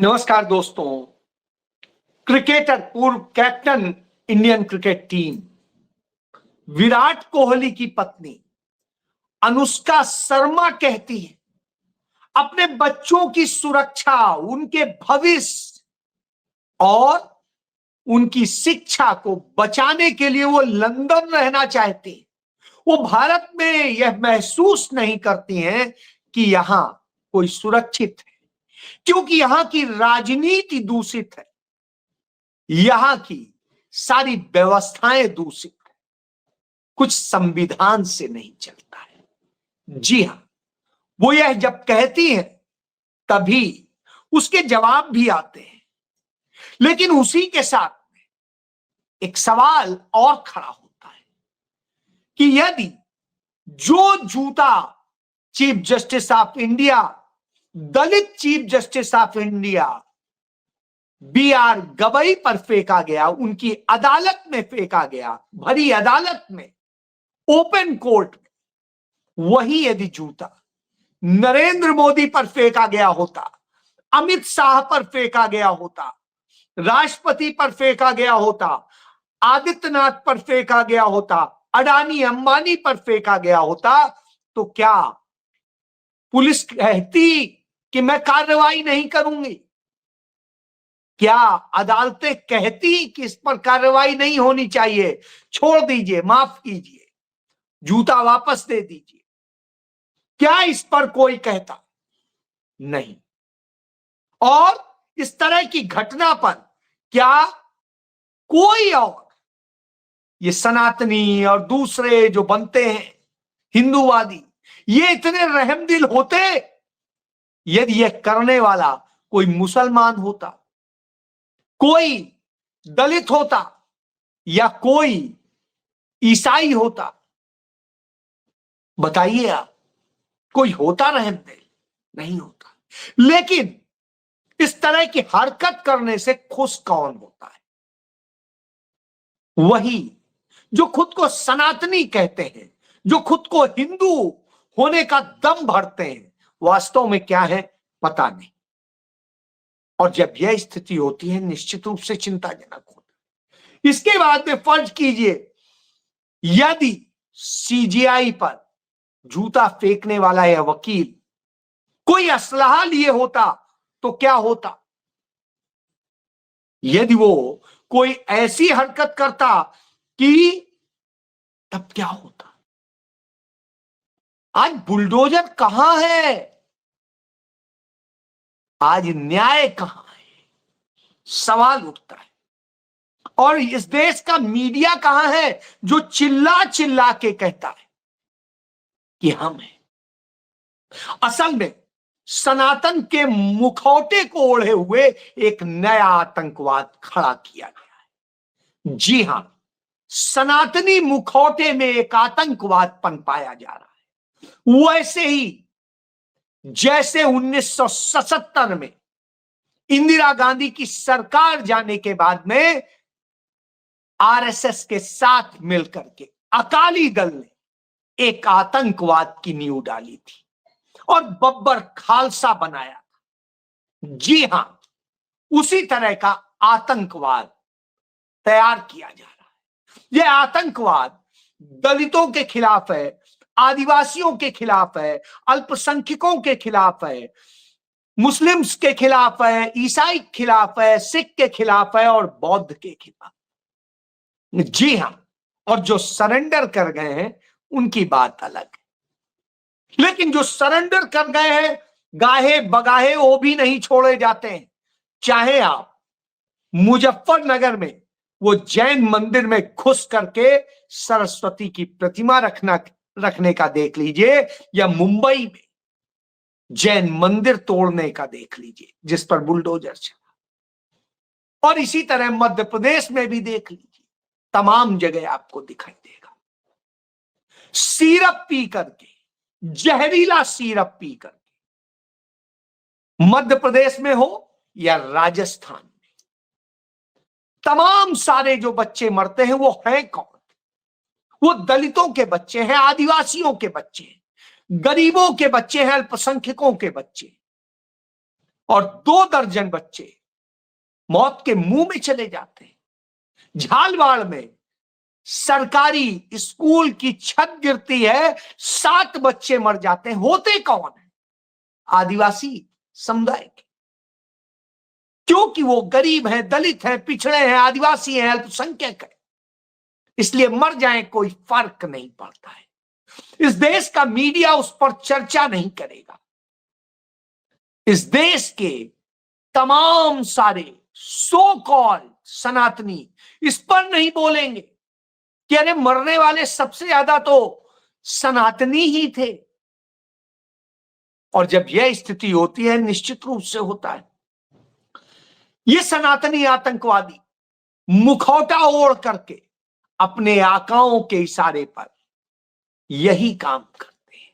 नमस्कार दोस्तों। क्रिकेटर पूर्व captain Indian cricket team Virat Kohli की पत्नी अनुष्का शर्मा कहती है अपने बच्चों की सुरक्षा, उनके भविष्य और उनकी शिक्षा को बचाने के लिए वो लंदन रहना चाहती है। वो भारत में यह महसूस नहीं करती हैं कि यहां कोई सुरक्षित है, क्योंकि यहां की राजनीति दूषित है, यहां की सारी व्यवस्थाएं दूषित है, कुछ संविधान से नहीं चलता है। जी हां, वो यह जब कहती है तभी उसके जवाब भी आते हैं, लेकिन उसी के साथ एक सवाल और खड़ा होता है कि यदि जो जूता चीफ जस्टिस ऑफ इंडिया, दलित chief justice of India B R. Gavai पर फेंका गया, उनकी अदालत में फेंका गया, भरी अदालत में, ओपन कोर्ट में, वही यदि जूता नरेंद्र मोदी पर फेंका गया होता, अमित शाह पर फेंका गया होता, राष्ट्रपति पर फेंका गया होता, आदित्यनाथ पर फेंका गया होता, अडानी अंबानी पर फेंका गया होता, तो क्या पुलिस कहती कि मैं कार्रवाई नहीं करूंगी? क्या अदालतें कहती कि इस पर कार्रवाई नहीं होनी चाहिए, छोड़ दीजिए, माफ कीजिए, जूता वापस दे दीजिए? क्या इस पर कोई कहता? नहीं। और इस तरह की घटना पर क्या कोई और ये सनातनी और दूसरे जो बनते हैं हिंदूवादी, ये इतने रहमदिल होते यदि यह करने वाला कोई मुसलमान होता, कोई दलित होता या कोई ईसाई होता? बताइए आप, कोई होता रहमदिल? नहीं होता। लेकिन इस तरह की हरकत करने से खुश कौन होता है? वही जो खुद को सनातनी कहते हैं, जो खुद को हिंदू होने का दम भरते हैं, वास्तव में क्या है पता नहीं। और जब यह स्थिति होती है, निश्चित रूप से चिंताजनक होता है। इसके बाद में फर्ज कीजिए यदि सीजीआई पर जूता फेंकने वाला यह वकील कोई असलहा लिए होता तो क्या होता? यदि वो कोई ऐसी हरकत करता कि तब क्या होता? आज बुलडोजर कहां है? आज न्याय कहां है? सवाल उठता है। और इस देश का मीडिया कहां है जो चिल्ला चिल्ला के कहता है कि हम हैं? असल में सनातन के मुखौटे को ओढ़े हुए एक नया आतंकवाद खड़ा किया गया है। जी हां, सनातनी मुखौटे में एक आतंकवाद पनपाया जा रहा है। वैसे ही जैसे 1977 में इंदिरा गांधी की सरकार जाने के बाद में आरएसएस के साथ मिलकर के अकाली दल ने एक आतंकवाद की नींव डाली थी और बब्बर खालसा बनाया था। जी हां, उसी तरह का आतंकवाद तैयार किया जा रहा है। यह आतंकवाद दलितों के खिलाफ है, आदिवासियों के खिलाफ है, अल्पसंख्यकों के खिलाफ है, मुस्लिम्स के खिलाफ है, ईसाई के खिलाफ है, सिख के खिलाफ है और बौद्ध के खिलाफ। जी हां, और जो सरेंडर कर गए हैं उनकी बात अलग है। लेकिन जो सरेंडर कर गए हैं, गाहे बगाहे वो भी नहीं छोड़े जाते हैं। चाहे आप मुजफ्फरनगर में वो जैन मंदिर में घुस करके सरस्वती की प्रतिमा रखने का देख लीजिए, या मुंबई में जैन मंदिर तोड़ने का देख लीजिए जिस पर बुलडोजर चला, और इसी तरह मध्य प्रदेश में भी देख लीजिए, तमाम जगह आपको दिखाई देगा। सिरप पी करके, जहरीला सिरप पी करके, मध्य प्रदेश में हो या राजस्थान में, तमाम सारे जो बच्चे मरते हैं वो हैं कौन? वो दलितों के बच्चे हैं, आदिवासियों के बच्चे हैं, गरीबों के बच्चे हैं, अल्पसंख्यकों के बच्चे। और 2 दर्जन बच्चे मौत के मुंह में चले जाते हैं। झालवाड़ में सरकारी स्कूल की छत गिरती है, 7 बच्चे मर जाते हैं। होते कौन है? आदिवासी समुदाय के, क्योंकि वो गरीब हैं, दलित हैं, पिछड़े हैं, आदिवासी हैं, अल्पसंख्यक है, इसलिए मर जाए कोई फर्क नहीं पड़ता है। इस देश का मीडिया उस पर चर्चा नहीं करेगा। इस देश के तमाम सारे सो कॉल सनातनी इस पर नहीं बोलेंगे कि अरे मरने वाले सबसे ज्यादा तो सनातनी ही थे। और जब यह स्थिति होती है, निश्चित रूप से होता है, ये सनातनी आतंकवादी मुखौटा ओढ़ करके अपने आकाओं के इशारे पर यही काम करते हैं।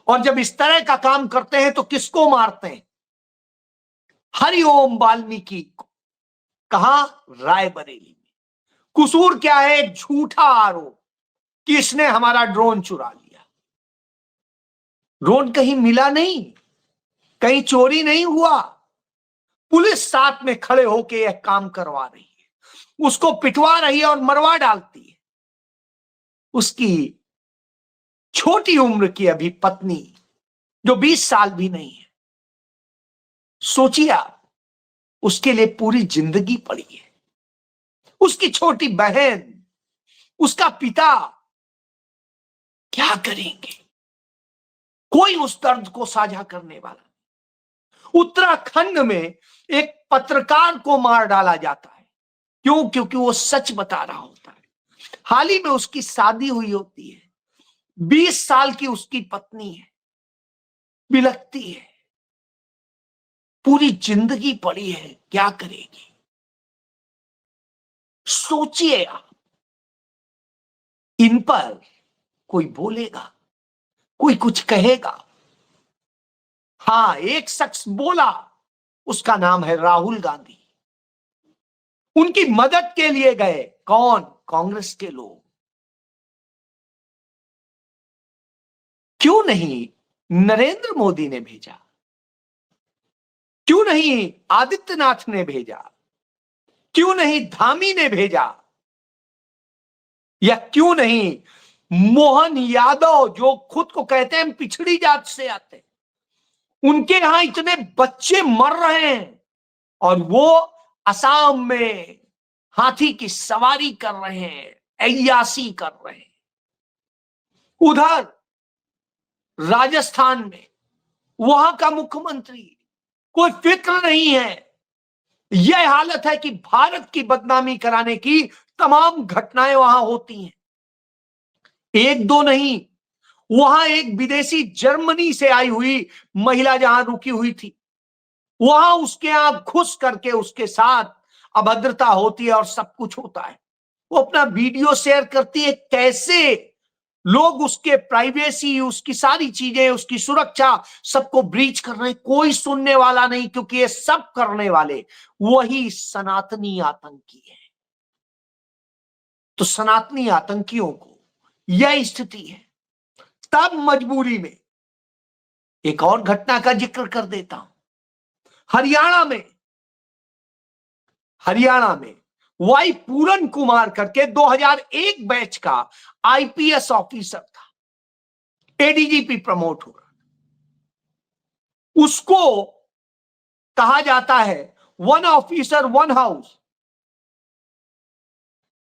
और जब इस तरह का काम करते हैं तो किसको मारते हैं? हरिओम वाल्मीकि को। कहा? रायबरेली में। कसूर क्या है? एक झूठा आरोप कि इसने हमारा ड्रोन चुरा लिया। ड्रोन कहीं मिला नहीं, कहीं चोरी नहीं हुआ। पुलिस साथ में खड़े होकर यह काम करवा रही है, उसको पिटवा रही है और मरवा डालती है। उसकी छोटी उम्र की अभी पत्नी, जो 20 साल भी नहीं है, सोचिए आप, उसके लिए पूरी जिंदगी पड़ी है। उसकी छोटी बहन, उसका पिता क्या करेंगे? कोई उस दर्द को साझा करने वाला। उत्तराखंड में एक पत्रकार को मार डाला जाता है। क्यों? क्योंकि वो सच बता रहा होता है। हाल ही में उसकी शादी हुई होती है, 20 साल की उसकी पत्नी है, बिलखती है, पूरी जिंदगी पड़ी है, क्या करेगी? सोचिए आप। इन पर कोई बोलेगा, कोई कुछ कहेगा? हां, एक शख्स बोला, उसका नाम है राहुल गांधी। उनकी मदद के लिए गए कौन? कांग्रेस के लोग। क्यों नहीं नरेंद्र मोदी ने भेजा? क्यों नहीं आदित्यनाथ ने भेजा? क्यों नहीं धामी ने भेजा? या क्यों नहीं मोहन यादव, जो खुद को कहते हैं पिछड़ी जात से आते, उनके यहां इतने बच्चे मर रहे हैं और वो असम में हाथी की सवारी कर रहे हैं, अय्यासी कर रहे हैं। उधर राजस्थान में वहां का मुख्यमंत्री, कोई फिक्र नहीं है। यह हालत है कि भारत की बदनामी कराने की तमाम घटनाएं वहां होती हैं। एक दो नहीं, वहां एक विदेशी जर्मनी से आई हुई महिला जहां रुकी हुई थी, वहां उसके यहां घुस करके उसके साथ अभद्रता होती है और सब कुछ होता है। वो अपना वीडियो शेयर करती है, कैसे लोग उसके प्राइवेसी, उसकी सारी चीजें, उसकी सुरक्षा, सबको ब्रीच कर रहे हैं। कोई सुनने वाला नहीं, क्योंकि ये सब करने वाले वही सनातनी आतंकी है। तो सनातनी आतंकियों को यह स्थिति है। तब मजबूरी में एक और घटना का जिक्र कर देता हूं। हरियाणा में वाई पूरन कुमार करके 2001 बैच का आईपीएस ऑफिसर था, एडीजीपी प्रमोट हो रहा। उसको कहा जाता है 1 ऑफिसर 1 हाउस।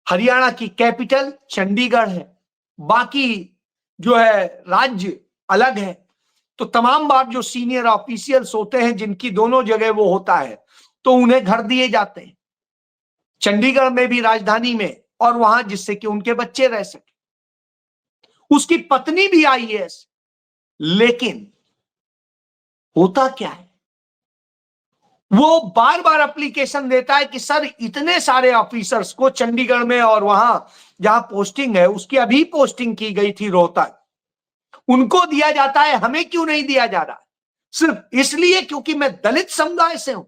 हरियाणा की कैपिटल चंडीगढ़ है, बाकी जो है राज्य अलग है। तो तमाम बार जो सीनियर ऑफिशियल्स होते हैं, जिनकी दोनों जगह वो होता है, तो उन्हें घर दिए जाते हैं, चंडीगढ़ में भी, राजधानी में, और वहां जिससे कि उनके बच्चे रह सके। उसकी पत्नी भी आईएएस। लेकिन होता क्या है, वो बार बार एप्लीकेशन देता है कि सर इतने सारे ऑफिसर्स को चंडीगढ़ में, और वहां जहां पोस्टिंग है, उसकी अभी पोस्टिंग की गई थी रोहतक, उनको दिया जाता है, हमें क्यों नहीं दिया जा रहा? सिर्फ इसलिए क्योंकि मैं दलित समुदाय से हूं,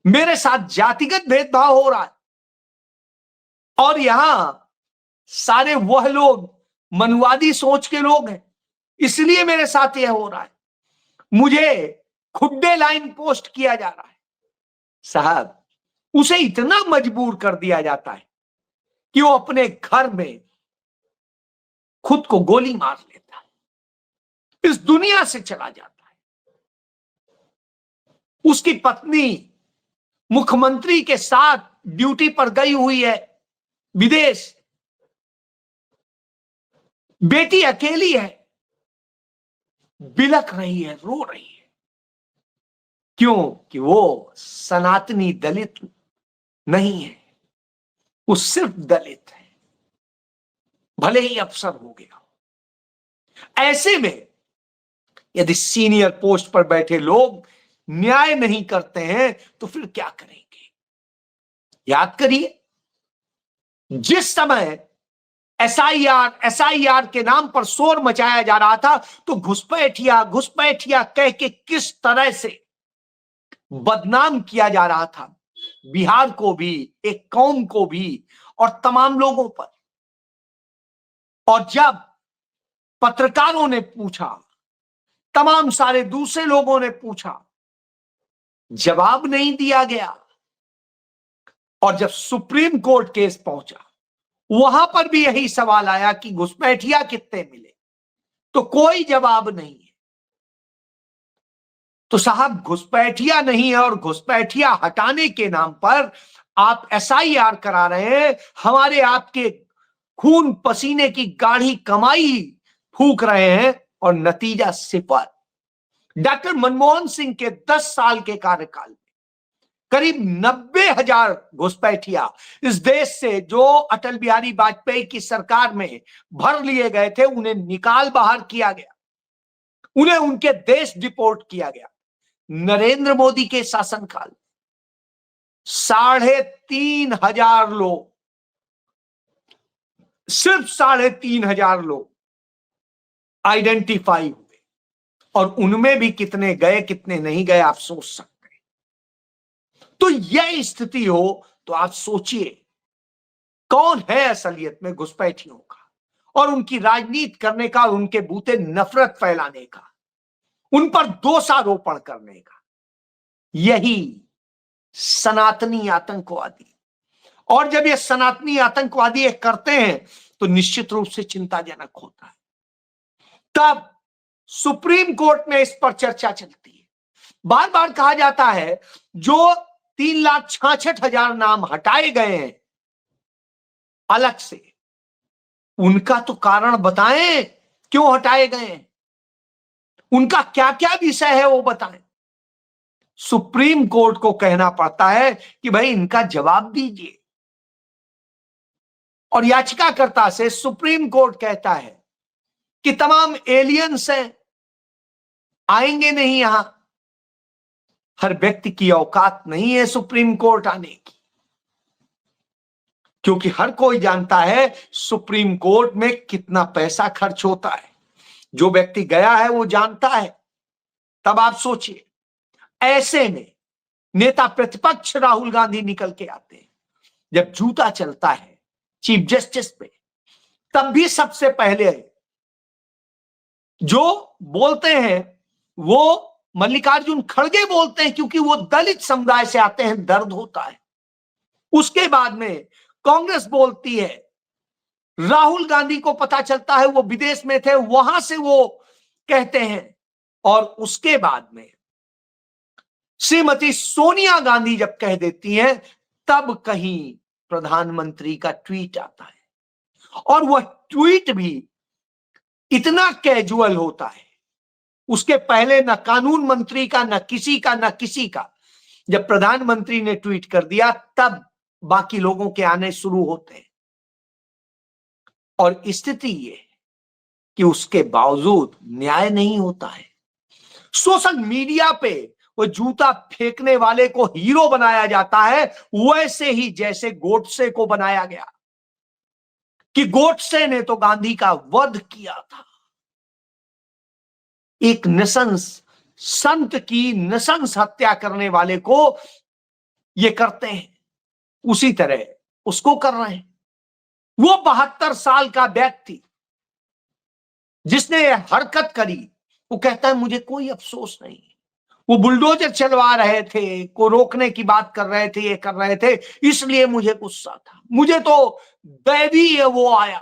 मेरे साथ जातिगत भेदभाव हो रहा है। और यहां सारे वह लोग मनुवादी सोच के लोग हैं, इसलिए मेरे साथ यह हो रहा है। मुझे खुड्डे लाइन पोस्ट किया जा रहा है। साहब, उसे इतना मजबूर कर दिया जाता है कि वो अपने घर में खुद को गोली मार लेता है, इस दुनिया से चला जाता है। उसकी पत्नी मुख्यमंत्री के साथ ड्यूटी पर गई हुई है विदेश, बेटी अकेली है, बिलख रही है, रो रही है। क्यों? कि वो सनातनी दलित नहीं है, वो सिर्फ दलित है, भले ही अफसर हो गया। ऐसे में यदि सीनियर पोस्ट पर बैठे लोग न्याय नहीं करते हैं तो फिर क्या करेंगे? याद करिए, जिस समय एसआईआर के नाम पर शोर मचाया जा रहा था तो घुसपैठिया कह के किस तरह से बदनाम किया जा रहा था बिहार को भी, एक कौम को भी और तमाम लोगों पर। और जब पत्रकारों ने पूछा, तमाम सारे दूसरे लोगों ने पूछा, जवाब नहीं दिया गया। और जब सुप्रीम कोर्ट केस पहुंचा, वहां पर भी यही सवाल आया कि घुसपैठिया कितने मिले, तो कोई जवाब नहीं है। तो साहब, घुसपैठिया नहीं है और घुसपैठिया हटाने के नाम पर आप एसआईआर करा रहे हैं, हमारे आपके खून पसीने की गाढ़ी कमाई फूक रहे हैं, और नतीजा सिफर। डॉक्टर मनमोहन सिंह के 10 साल के कार्यकाल में करीब 90,000 घुसपैठिया इस देश से, जो अटल बिहारी वाजपेयी की सरकार में भर लिए गए थे, उन्हें निकाल बाहर किया गया, उन्हें उनके देश डिपोर्ट किया गया। नरेंद्र मोदी के शासनकाल 3,500 लोग, सिर्फ 3,500 लोग आइडेंटिफाई हुए, और उनमें भी कितने गए कितने नहीं गए आप सोच सकते हैं। तो यह स्थिति हो तो आप सोचिए कौन है असलियत में घुसपैठियों का, और उनकी राजनीति करने का, उनके बूते नफरत फैलाने का, उन पर दोषारोपण करने का, यही सनातनी आतंकवादी। और जब ये सनातनी आतंकवादी ये करते हैं तो निश्चित रूप से चिंताजनक होता है। तब सुप्रीम कोर्ट में इस पर चर्चा चलती है। बार बार कहा जाता है जो 3,66,000 नाम हटाए गए हैं अलग से, उनका तो कारण बताएं, क्यों हटाए गए हैं, उनका क्या क्या विषय है वो बताएं। सुप्रीम कोर्ट को कहना पड़ता है कि भाई इनका जवाब दीजिए, और याचिकाकर्ता से सुप्रीम कोर्ट कहता है कि तमाम एलियंस हैं, आएंगे नहीं यहां। हर व्यक्ति की औकात नहीं है सुप्रीम कोर्ट आने की, क्योंकि हर कोई जानता है सुप्रीम कोर्ट में कितना पैसा खर्च होता है। जो व्यक्ति गया है वो जानता है। तब आप सोचिए, ऐसे में नेता प्रतिपक्ष राहुल गांधी निकल के आते हैं, जब जूता चलता है चीफ जस्टिस पे, तब भी सबसे पहले जो बोलते हैं वो मल्लिकार्जुन खड़गे बोलते हैं, क्योंकि वो दलित समुदाय से आते हैं, दर्द होता है। उसके बाद में कांग्रेस बोलती है, राहुल गांधी को पता चलता है वो विदेश में थे, वहां से वो कहते हैं, और उसके बाद में श्रीमती सोनिया गांधी जब कह देती हैं, तब कहीं प्रधानमंत्री का ट्वीट आता है, और वह ट्वीट भी इतना कैजुअल होता है, उसके पहले न कानून मंत्री का, न किसी का। जब प्रधानमंत्री ने ट्वीट कर दिया तब बाकी लोगों के आने शुरू होते हैं। और स्थिति ये कि उसके बावजूद न्याय नहीं होता है। सोशल मीडिया पे वो जूता फेंकने वाले को हीरो बनाया जाता है, वैसे ही जैसे गोडसे को बनाया गया, कि गोडसे ने तो गांधी का वध किया था। एक नृशंस संत की नृशंस हत्या करने वाले को ये करते हैं, उसी तरह उसको कर रहे हैं। वो 72 साल का व्यक्ति जिसने हरकत करी, वो कहता है मुझे कोई अफसोस नहीं, वो बुलडोजर चलवा रहे थे, को रोकने की बात कर रहे थे, ये कर रहे थे, इसलिए मुझे गुस्सा था। मुझे तो दैवीय वो आया।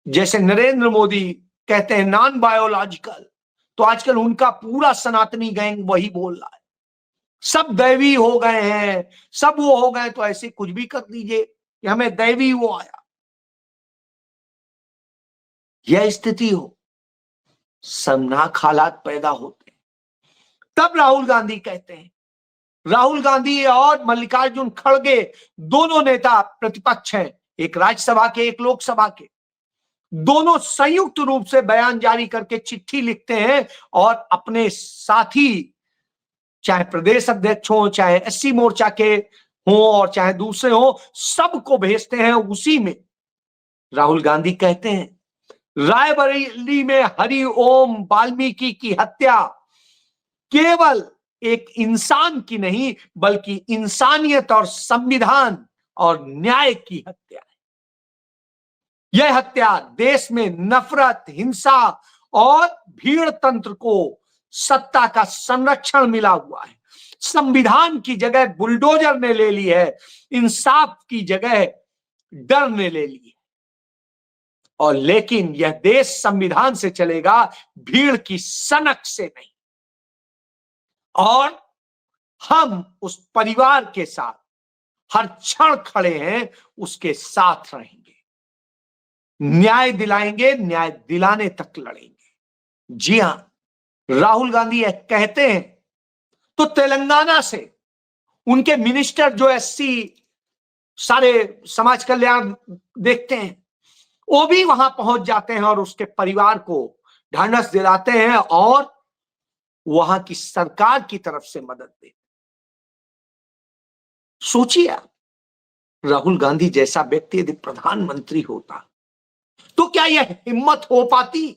जैसे नरेंद्र मोदी कहते हैं नॉन बायोलॉजिकल, तो आजकल उनका पूरा सनातनी गैंग वही बोल रहा है, सब दैवी हो गए हैं, सब वो हो गए, तो ऐसे कुछ भी कर दीजिए कि हमें दैवी वो आया। यह स्थिति हो, शर्मनाक हालात पैदा होते हैं। तब राहुल गांधी कहते हैं, राहुल गांधी और मल्लिकार्जुन खड़गे दोनों नेता प्रतिपक्ष हैं, एक राज्यसभा के एक लोकसभा के, दोनों संयुक्त रूप से बयान जारी करके चिट्ठी लिखते हैं और अपने साथी, चाहे प्रदेश अध्यक्ष हो, चाहे एससी मोर्चा के हो और चाहे दूसरे हो, सबको भेजते हैं। उसी में राहुल गांधी कहते हैं, रायबरेली में हरि ओम वाल्मीकि की हत्या केवल एक इंसान की नहीं, बल्कि इंसानियत और संविधान और न्याय की हत्या है। यह हत्या देश में नफरत, हिंसा और भीड़ तंत्र को सत्ता का संरक्षण मिला हुआ है। संविधान की जगह बुलडोजर ने ले ली है, इंसाफ की जगह डर ने ले ली है। और लेकिन यह देश संविधान से चलेगा, भीड़ की सनक से नहीं। और हम उस परिवार के साथ हर क्षण खड़े हैं, उसके साथ रहेंगे, न्याय दिलाएंगे, न्याय दिलाने तक लड़ेंगे। जी हां, राहुल गांधी यह कहते हैं तो तेलंगाना से उनके मिनिस्टर जो एससी सारे समाज कल्याण देखते हैं, वो भी वहां पहुंच जाते हैं और उसके परिवार को ढांढस दिलाते हैं और वहां की सरकार की तरफ से मदद देते। सोचिए आप, राहुल गांधी जैसा व्यक्ति यदि प्रधानमंत्री होता तो क्या यह हिम्मत हो पाती?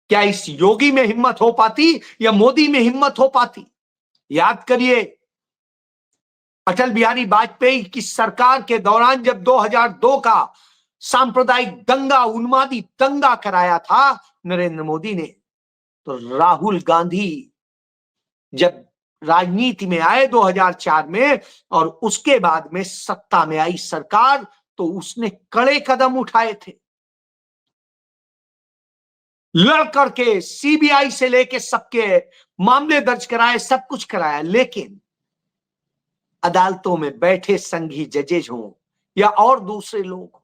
क्या इस योगी में हिम्मत हो पाती या मोदी में हिम्मत हो पाती? याद करिए, अटल बिहारी वाजपेयी की सरकार के दौरान जब 2002 का सांप्रदायिक दंगा, उन्मादी दंगा कराया था नरेंद्र मोदी ने, तो राहुल गांधी जब राजनीति में आए 2004 में और उसके बाद में सत्ता में आई सरकार, तो उसने कड़े कदम उठाए थे, लड़ करके सीबीआई से लेके सबके मामले दर्ज कराए, सब कुछ कराया। लेकिन अदालतों में बैठे संघी जजेज हों या और दूसरे लोग,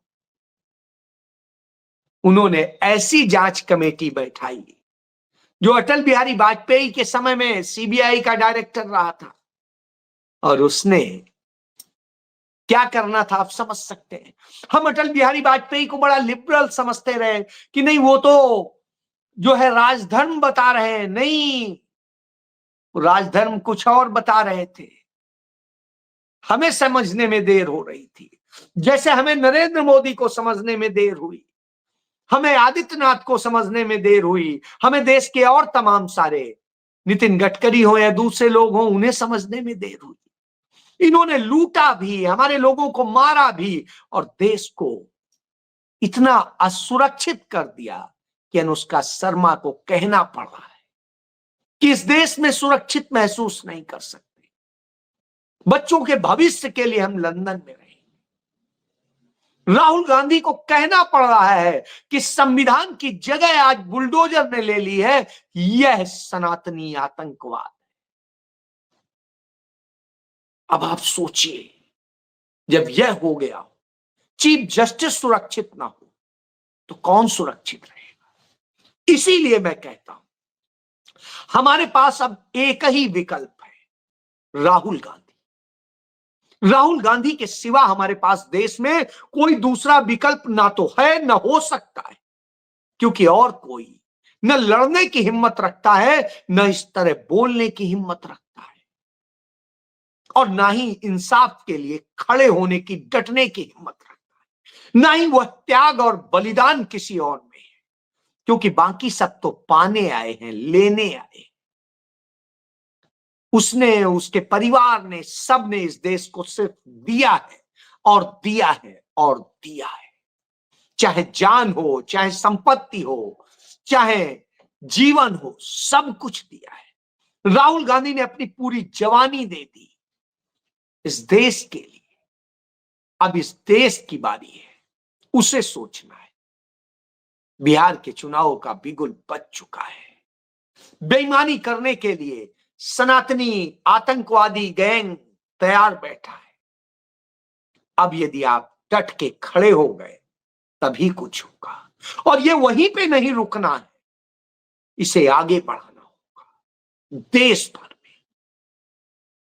उन्होंने ऐसी जांच कमेटी बैठाई जो अटल बिहारी वाजपेयी के समय में सीबीआई का डायरेक्टर रहा था, और उसने क्या करना था आप समझ सकते हैं। हम अटल बिहारी वाजपेयी को बड़ा लिबरल समझते रहे कि नहीं, वो तो जो है राजधर्म बता रहे हैं। नहीं, राजधर्म कुछ और बता रहे थे। हमें समझने में देर हो रही थी, जैसे हमें नरेंद्र मोदी को समझने में देर हुई, हमें आदित्यनाथ को समझने में देर हुई, हमें देश के और तमाम सारे, नितिन गडकरी हो या दूसरे लोग हो, उन्हें समझने में देर हुई। इन्होंने लूटा भी, हमारे लोगों को मारा भी और देश को इतना असुरक्षित कर दिया कि अनुष्का शर्मा को कहना पड़ रहा है कि इस देश में सुरक्षित महसूस नहीं कर सकते। बच्चों के भविष्य के लिए हम लंदन में रहेंगे। राहुल गांधी को कहना पड़ रहा है कि संविधान की जगह आज बुलडोजर ने ले ली है, यह सनातनी आतंकवाद। अब आप सोचिए, जब यह हो गया, चीफ जस्टिस सुरक्षित ना हो तो कौन सुरक्षित रहेगा? इसीलिए मैं कहता हूं, हमारे पास अब एक ही विकल्प है, राहुल गांधी। राहुल गांधी के सिवा हमारे पास देश में कोई दूसरा विकल्प ना तो है, ना हो सकता है, क्योंकि और कोई न लड़ने की हिम्मत रखता है, न इस तरह बोलने की हिम्मत रखता है, और ना ही इंसाफ के लिए खड़े होने की, डटने की हिम्मत रखता है। ना ही वह त्याग और बलिदान किसी और में है, क्योंकि बाकी सब तो पाने आए हैं, लेने आए। उसने, उसके परिवार ने, सबने इस देश को सिर्फ दिया है और दिया है और दिया है, चाहे जान हो, चाहे संपत्ति हो, चाहे जीवन हो, सब कुछ दिया है। राहुल गांधी ने अपनी पूरी जवानी दे दी इस देश के लिए। अब इस देश की बारी है, उसे सोचना है। बिहार के चुनावों का बिगुल बज चुका है। बेईमानी करने के लिए सनातनी आतंकवादी गैंग तैयार बैठा है। अब यदि आप डट के खड़े हो गए तभी कुछ होगा, और ये वहीं पे नहीं रुकना है, इसे आगे बढ़ाना होगा देश भर में।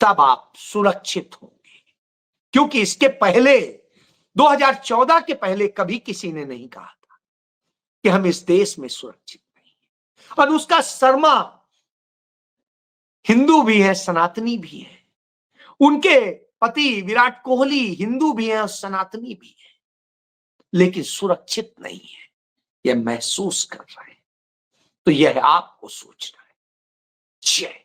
तब आप सुरक्षित होंगे, क्योंकि इसके पहले 2014 के पहले कभी किसी ने नहीं कहा था कि हम इस देश में सुरक्षित नहीं हैं। अनुष्का शर्मा हिंदू भी है, सनातनी भी है, उनके पति विराट कोहली हिंदू भी हैं और सनातनी भी है, लेकिन सुरक्षित नहीं है, यह महसूस कर रहे हैं। तो यह आपको सोचना है। जय